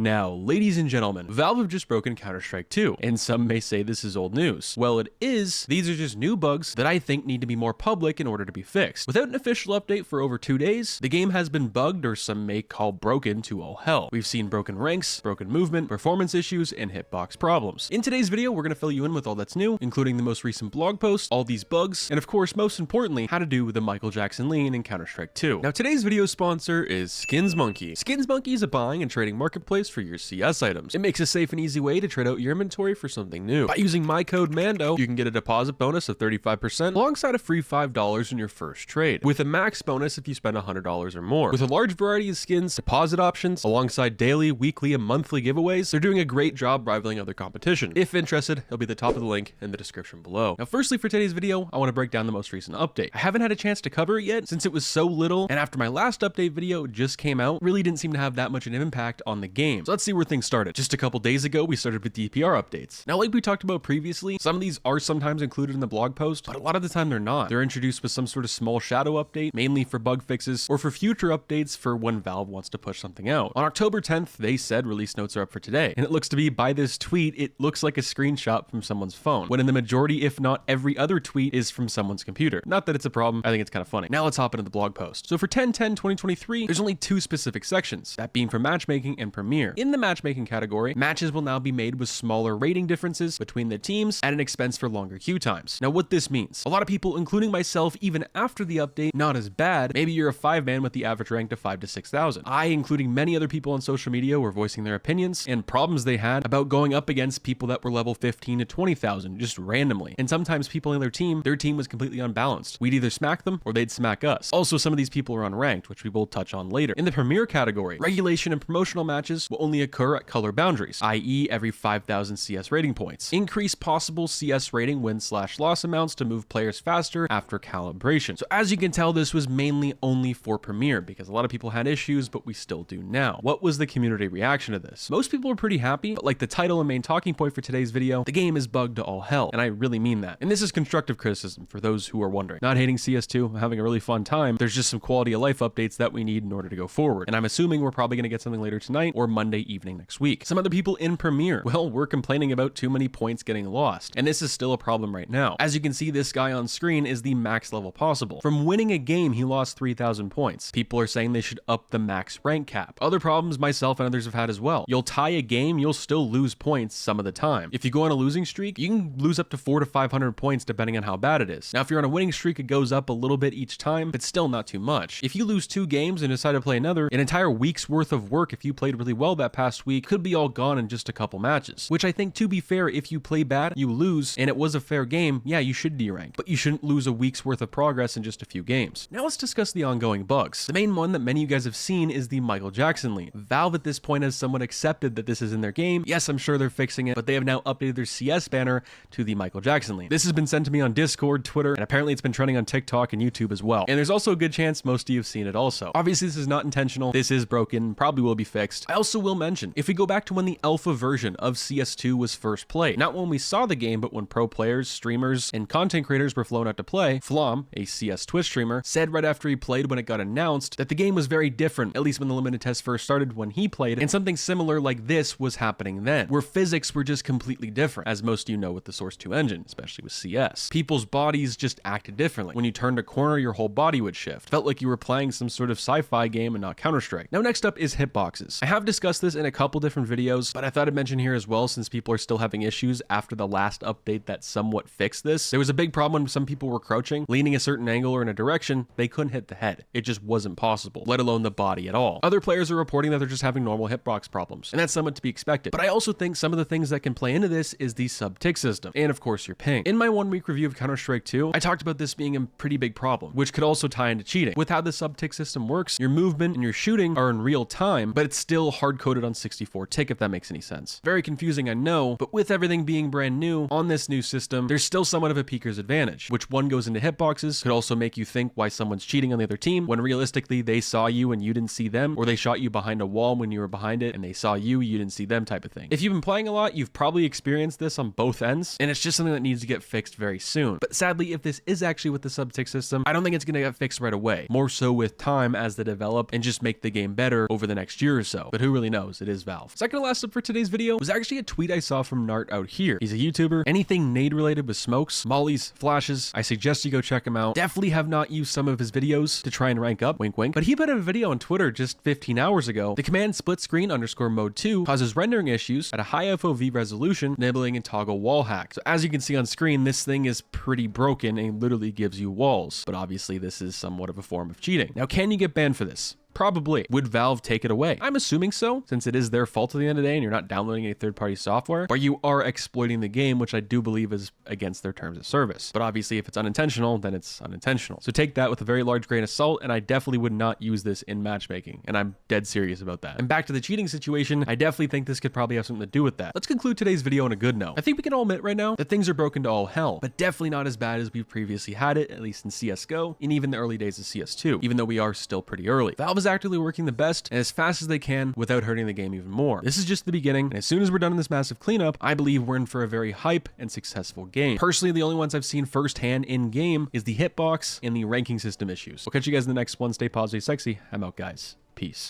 Now, ladies and gentlemen, Valve have just broken Counter-Strike 2, and some may say this is old news. Well, it is. These are just new bugs that I think need to be more public in order to be fixed. Without an official update for over 2 days, the game has been bugged, or some may call broken, to all hell. We've seen broken ranks, broken movement, performance issues, and hitbox problems. In today's video, we're going to fill you in with all that's new, including the most recent blog post, all these bugs, and of course, most importantly, how to do the Michael Jackson lean in Counter-Strike 2. Now, today's video sponsor is SkinsMonkey. SkinsMonkey is a buying and trading marketplace for your CS items. It makes a safe and easy way to trade out your inventory for something new. By using my code MANDO, you can get a deposit bonus of 35% alongside a free $5 in your first trade, with a max bonus if you spend $100 or more. With a large variety of skins, deposit options, alongside daily, weekly, and monthly giveaways, they're doing a great job rivaling other competition. If interested, it'll be at the top of the link in the description below. Now, firstly, for today's video, I want to break down the most recent update. I haven't had a chance to cover it yet since it was so little, and after my last update video just came out, really didn't seem to have that much of an impact on the game. So let's see where things started. Just a couple days ago, we started with DPR updates. Now, like we talked about previously, some of these are sometimes included in the blog post, but a lot of the time they're not. They're introduced with some sort of small shadow update, mainly for bug fixes or for future updates for when Valve wants to push something out. On October 10th, they said release notes are up for today, and it looks to be, by this tweet, it looks like a screenshot from someone's phone, when in the majority, if not every other tweet, is from someone's computer. Not that it's a problem, I think it's kind of funny. Now let's hop into the blog post. So for 10/10/2023, there's only 2 specific sections, that being for matchmaking and Premier. In the matchmaking category, matches will now be made with smaller rating differences between the teams at an expense for longer queue times. Now what this means, a lot of people, including myself, even after the update, not as bad, maybe you're a 5-man with the average rank to 5 to 6,000. I, including many other people on social media, were voicing their opinions and problems they had about going up against people that were level 15 to 20,000 just randomly. And sometimes people in their team was completely unbalanced. We'd either smack them or they'd smack us. Also, some of these people are unranked, which we will touch on later. In the Premier category, regulation and promotional matches will only occur at color boundaries, i.e. every 5,000 CS rating points. Increase possible CS rating win/loss amounts to move players faster after calibration. So as you can tell, this was mainly only for Premier because a lot of people had issues, but we still do now. What was the community reaction to this? Most people were pretty happy, but like the title and main talking point for today's video, the game is bugged to all hell, and I really mean that. And this is constructive criticism for those who are wondering. Not hating CS2, I'm having a really fun time. There's just some quality of life updates that we need in order to go forward. And I'm assuming we're probably going to get something later tonight or Monday evening next week. Some other people in Premier, well, we're complaining about too many points getting lost. And this is still a problem right now. As you can see, this guy on screen is the max level possible. From winning a game, he lost 3,000 points. People are saying they should up the max rank cap. Other problems myself and others have had as well. You'll tie a game, you'll still lose points some of the time. If you go on a losing streak, you can lose up to 400 to 500 points depending on how bad it is. Now, if you're on a winning streak, it goes up a little bit each time, but still not too much. If you lose 2 games and decide to play another, an entire week's worth of work, if you played really well that past week, could be all gone in just a couple matches. Which I think, to be fair, if you play bad, you lose, and it was a fair game, yeah, you should derank, but you shouldn't lose a week's worth of progress in just a few games. Now let's discuss the ongoing bugs. The main one that many of you guys have seen is the Michael Jackson lean. Valve at this point has somewhat accepted that this is in their game. Yes, I'm sure they're fixing it, but they have now updated their CS banner to the Michael Jackson lean. This has been sent to me on Discord, Twitter, and apparently it's been trending on TikTok and YouTube as well. And there's also a good chance most of you have seen it also. Obviously, this is not intentional. This is broken, probably will be fixed. I also will mention, if we go back to when the alpha version of CS2 was first played, not when we saw the game, but when pro players, streamers, and content creators were flown out to play, Flom, a CS Twitch streamer, said right after he played when it got announced that the game was very different, at least when the limited test first started when he played, and something similar like this was happening then, where physics were just completely different, as most of you know with the Source 2 engine, especially with CS. People's bodies just acted differently. When you turned a corner, your whole body would shift. Felt like you were playing some sort of sci-fi game and not Counter-Strike. Now next up is hitboxes. I have discussed this in a couple different videos, but I thought I'd mention here as well since people are still having issues after the last update that somewhat fixed this. There was a big problem when some people were crouching, leaning a certain angle or in a direction, they couldn't hit the head. It just wasn't possible, let alone the body at all. Other players are reporting that they're just having normal hitbox problems, and that's somewhat to be expected. But I also think some of the things that can play into this is the sub-tick system, and of course your ping. In my 1-week review of Counter-Strike 2, I talked about this being a pretty big problem, which could also tie into cheating. With how the sub-tick system works, your movement and your shooting are in real time, but it's still hard-coded on 64 tick, if that makes any sense. Very confusing, I know, but with everything being brand new on this new system, there's still somewhat of a peeker's advantage, which one goes into hitboxes, could also make you think why someone's cheating on the other team, when realistically they saw you and you didn't see them, or they shot you behind a wall when you were behind it and they saw you didn't see them type of thing. If you've been playing a lot, you've probably experienced this on both ends, and it's just something that needs to get fixed very soon. But sadly, if this is actually with the sub-tick system, I don't think it's going to get fixed right away. More so with time as they develop and just make the game better over the next year or so. But who really knows? knows, it is Valve. Second to last up for today's video was actually a tweet I saw from Nart out here. He's a YouTuber. Anything nade related with smokes, mollies, flashes, I suggest you go check him out. Definitely have not used some of his videos to try and rank up, wink wink, but he put out a video on Twitter just 15 hours ago. The command split screen _ mode 2 causes rendering issues at a high FOV resolution, enabling a toggle wall hack. So as you can see on screen, this thing is pretty broken and literally gives you walls, but obviously this is somewhat of a form of cheating. Now, can you get banned for this? Probably. Would Valve take it away? I'm assuming so, since it is their fault at the end of the day and you're not downloading any third-party software, but you are exploiting the game, which I do believe is against their terms of service. But obviously, if it's unintentional, then it's unintentional. So take that with a very large grain of salt, and I definitely would not use this in matchmaking, and I'm dead serious about that. And back to the cheating situation, I definitely think this could probably have something to do with that. Let's conclude today's video on a good note. I think we can all admit right now that things are broken to all hell, but definitely not as bad as we've previously had it, at least in CSGO, and even the early days of CS2, even though we are still pretty early. Valve is actively working the best and as fast as they can without hurting the game even more. This is just the beginning, and as soon as we're done in this massive cleanup, I believe we're in for a very hype and successful game. Personally, the only ones I've seen firsthand in game is the hitbox and the ranking system issues. We'll catch you guys in the next one. Stay positive, sexy. I'm out, guys. Peace.